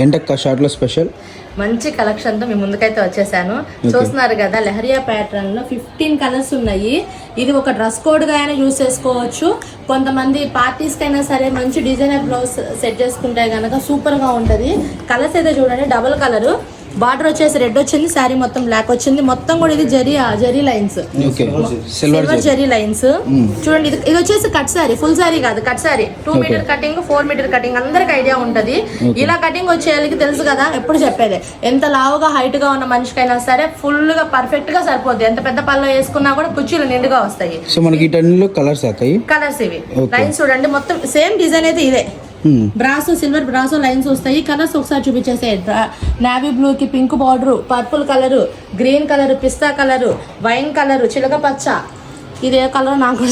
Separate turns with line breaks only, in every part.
ఏంటక్క షార్ట్లో స్పెషల్?
మంచి కలెక్షన్ తో మీ ముందుకైతే వచ్చేసాను. చూస్తున్నారు కదా లెహరియా ప్యాటర్న్ లో 15 కలర్స్ ఉన్నాయి. ఇది ఒక డ్రెస్ కోడ్ గా అయినా యూజ్ చేసుకోవచ్చు. కొంతమంది పార్టీస్ కైనా సరే మంచి డిజైనర్ బ్లౌజ్ సెట్ చేసుకుంటే గనక సూపర్ గా ఉంటది. కలర్స్ అయితే చూడండి, డబుల్ కలర్, బార్డర్ వచ్చేసి రెడ్ వచ్చింది, శారీ మొత్తం బ్లాక్ వచ్చింది. మొత్తం కూడా ఇది zari lines, silver zari lines. చూడండి ఇది వచ్చేసి కట్ శారీ, ఫుల్ శారీ కాదు, cut sari. 2 metre cutting, 4 metre cutting, అందరికి ఐడియా ఉంటది. ఇలా కటింగ్ వచ్చేయాలకి తెలుసు కదా, ఎప్పుడు చెప్పేది. ఎంత లావుగా హైట్ గా ఉన్న మనిషికైనా సరే ఫుల్ గా పర్ఫెక్ట్ గా సరిపోద్ది. ఎంత పెద్ద పళ్ళు వేసుకున్నా కూడా కుర్చీలు నిండుగా వస్తాయి. కలర్స్ ఇవి లైన్స్ చూడండి, మొత్తం సేమ్ డిజైన్ అయితే ఇదే. బ్రాసో, సిల్వర్ బ్రాసో లైన్స్ వస్తాయి. కలర్స్ ఒకసారి చూపించేసే, నావీ బ్లూ కి pink border, purple colour, green colour, pista colour, wine colour, చిలక పచ్చ, ఇదే కలర్ నాకు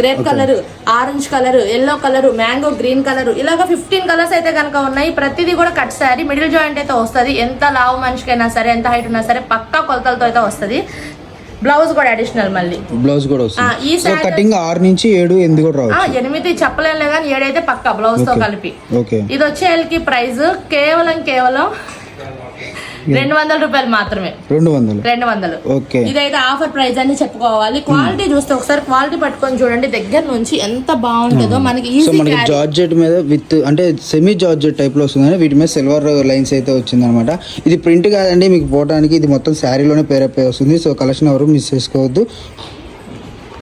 grape colour, orange colour, yellow colour, mango green colour, ఇలాగా 15 కలర్స్ అయితే కనుక ఉన్నాయి. ప్రతిదీ కూడా కట్ శారీ, మిడిల్ జాయింట్ అయితే వస్తుంది. ఎంత లావు మనిషికైనా సరే, ఎంత హైట్ ఉన్నా సరే పక్కా కొలతలతో అయితే వస్తుంది. బ్లౌజ్ కూడా అడిషనల్, మళ్ళీ
బ్లౌజ్ కూడా వస్తుంది. సో కటింగ్ 6 నుంచి 7 ఎందుకు కూడా రావచ్చు.
8 చెప్పలేనులే కానీ 7 అయితే పక్కా బ్లౌజ్ తో కలిపి. ఇది వచ్చేకి ప్రైస్ కేవలం 200 రూపాయలు మాత్రమే. 200. ఇదైతే ఆఫర్ ప్రైస్ అని చెప్పుకోవాలి. క్వాలిటీ చూస్తే ఒకసారి క్వాలిటీ పట్టుకొని చూడండి దగ్గర నుంచి ఎంత బాగుంటుందో. మనకి
జార్జెట్ మీద విత్ అంటే సెమీ జార్జెట్ టైప్ లో వస్తుంది. వీటి మీద సిల్వర్ లైన్స్ అయితే వచ్చింది అనమాట. ఇది ప్రింట్ కాదండి, మీకు పోవడానికి ఇది మొత్తం శారీలోనే పేరప్ వస్తుంది. సో కలెక్షన్ ఎవరు మిస్ చేసుకోవద్దు.